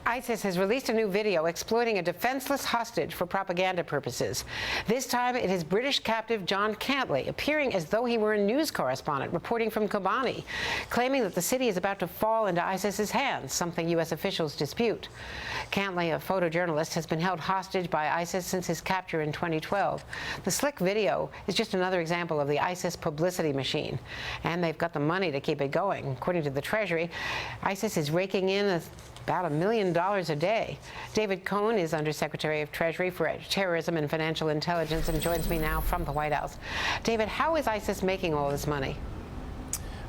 ISIS has released a new video exploiting a defenseless hostage for propaganda purposes. This time, it is British captive John Cantley, appearing as though he were a news correspondent reporting from Kobani, claiming that the city is about to fall into ISIS's hands, something U.S. officials dispute. Cantley, a photojournalist, has been held hostage by ISIS since his capture in 2012. The slick video is just another example of the ISIS publicity machine, and they've got the money to keep it going. According to the Treasury, ISIS is raking in about $1 million a day. David Cohen is Undersecretary of Treasury for Terrorism and Financial Intelligence and joins me now from the White House. David, how is ISIS making all this money?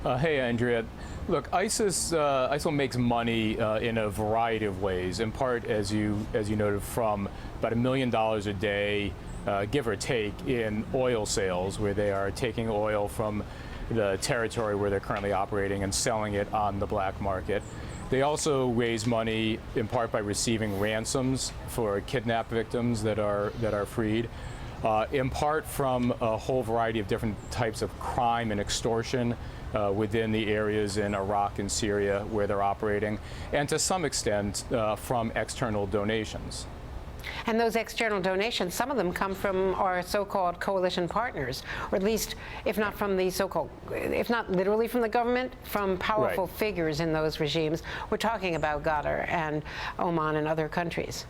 Hey, Andrea. Look, ISIL makes money in a variety of ways. In part, as you noted, from about $1 million a day, give or take, in oil sales, where they are taking oil from the territory where they're currently operating and selling it on the black market. They also raise money in part by receiving ransoms for kidnapped victims that are freed, in part from a whole variety of different types of crime and extortion within the areas in Iraq and Syria where they're operating, and to some extent from external donations. And those external donations, some of them come from our so-called coalition partners, or at least, if not from the so-called, if not literally from the government, from powerful figures in those regimes. We're talking about Qatar and Oman and other countries.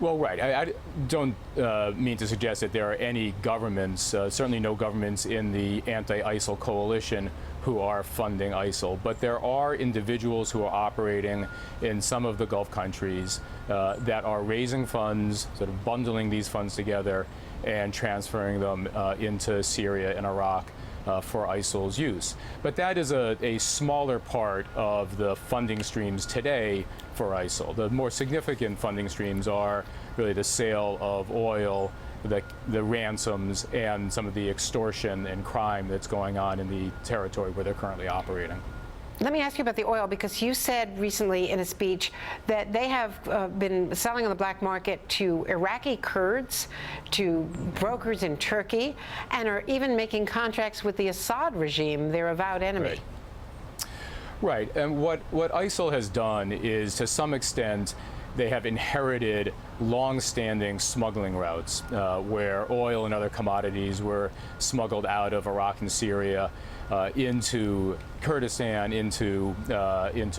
Well, right. I don't mean to suggest that there are any governments, certainly no governments in the anti-ISIL coalition who are funding ISIL, but there are individuals who are operating in some of the Gulf countries that are raising funds, sort of bundling these funds together and transferring them into Syria and Iraq for ISIL's use. But that is a smaller part of the funding streams today for ISIL. The more significant funding streams are really the sale of oil, the ransoms, and some of the extortion and crime that's going on in the territory where they're currently operating. Let me ask you about the oil, because you said recently in a speech that they have been selling on the black market to Iraqi Kurds, to brokers in Turkey, and are even making contracts with the Assad regime, their avowed enemy. Right. And what ISIL has done is, to some extent, they have inherited long-standing smuggling routes where oil and other commodities were smuggled out of Iraq and Syria into Kurdistan, into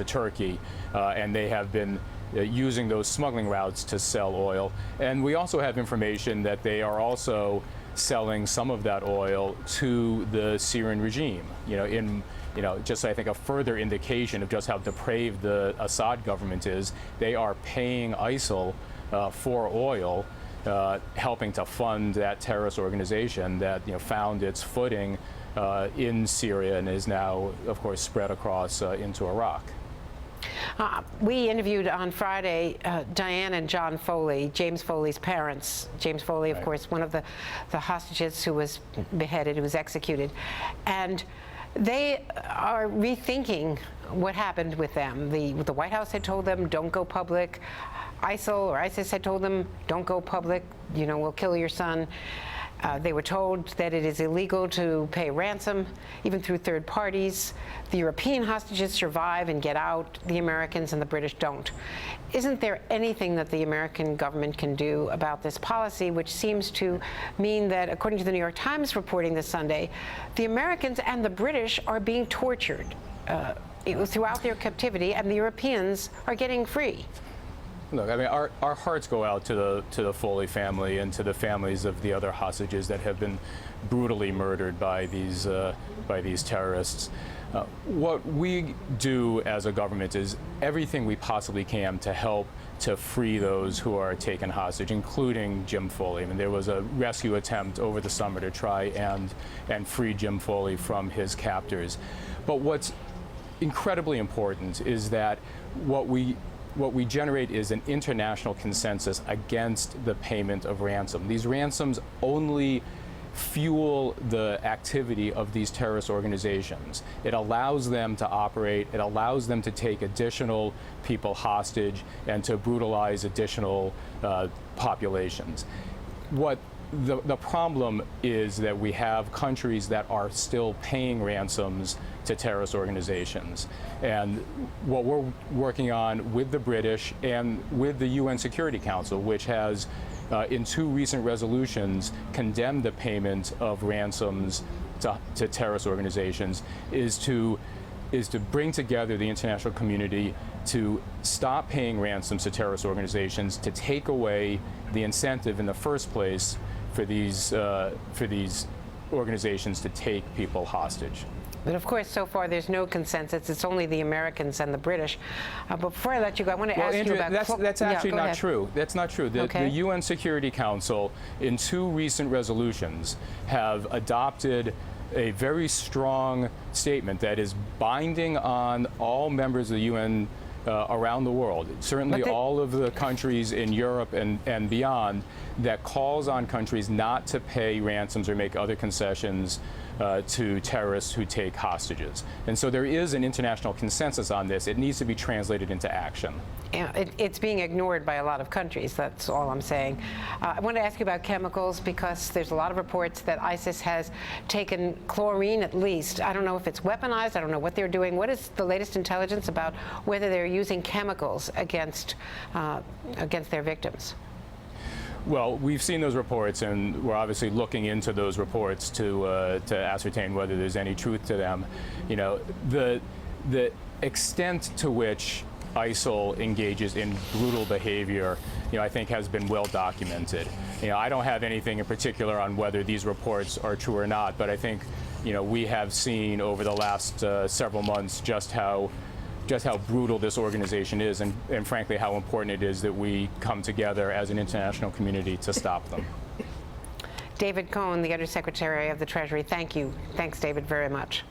Turkey, and they have been using those smuggling routes to sell oil. And we also have information that they are also selling some of that oil to the Syrian regime. Just I think a further indication of just how depraved the Assad government is. They are paying ISIL for oil, helping to fund that terrorist organization that found its footing in Syria and is now, of course, spread across into Iraq. We interviewed on Friday Diane and John Foley, James Foley's parents. James Foley, of course, one of the hostages who was beheaded, who was executed. And they are rethinking what happened with them. The White House had told them, don't go public. ISIL or ISIS had told them, don't go public, we'll kill your son. They were told that it is illegal to pay ransom, even through third parties. The European hostages survive and get out. The Americans and the British don't. Isn't there anything that the American government can do about this policy, which seems to mean that, according to the New York Times reporting this Sunday, the Americans and the British are being tortured throughout their captivity, and the Europeans are getting free? Look, I mean, our hearts go out to the Foley family and to the families of the other hostages that have been brutally murdered by these terrorists. What we do as a government is everything we possibly can to help to free those who are taken hostage, including Jim Foley. I mean, there was a rescue attempt over the summer to try and free Jim Foley from his captors. But what's incredibly important is that what we generate is an international consensus against the payment of ransom. These ransoms only fuel the activity of these terrorist organizations. It allows them to operate, it allows them to take additional people hostage and to brutalize additional populations. What the problem is that we have countries that are still paying ransoms to terrorist organizations. And what we're working on with the British and with the UN Security Council, which has in 2 recent resolutions condemned the payment of ransoms to terrorist organizations, is to bring together the international community to stop paying ransoms to terrorist organizations, to take away the incentive in the first place for these organizations to take people hostage. But of course, so far there's no consensus. It's only the Americans and the British. But before I let you go, I want to ask Andrea, you about... that's actually go not ahead. true. That's not true. The UN Security Council, in 2 recent resolutions, have adopted a very strong statement that is binding on all members of the UN around the world, certainly all of the countries in Europe and beyond, that calls on countries not to pay ransoms or make other concessions to terrorists who take hostages. And so there is an international consensus on this. It needs to be translated into action. Yeah, it's being ignored by a lot of countries, that's all I'm saying. I want to ask you about chemicals, because there's a lot of reports that ISIS has taken chlorine, at least. I don't know if it's weaponized. I don't know what they're doing. What is the latest intelligence about whether they're using chemicals against their victims? Well, we've seen those reports, and we're obviously looking into those reports to ascertain whether there's any truth to them. You know, the extent to which ISIL engages in brutal behavior, you know, I think has been well documented. You know, I don't have anything in particular on whether these reports are true or not, but I think, you know, we have seen over the last several months just how brutal this organization is, and frankly how important it is that we come together as an international community to stop them. David Cohen, the Undersecretary of the Treasury, thank you. Thanks, David, very much.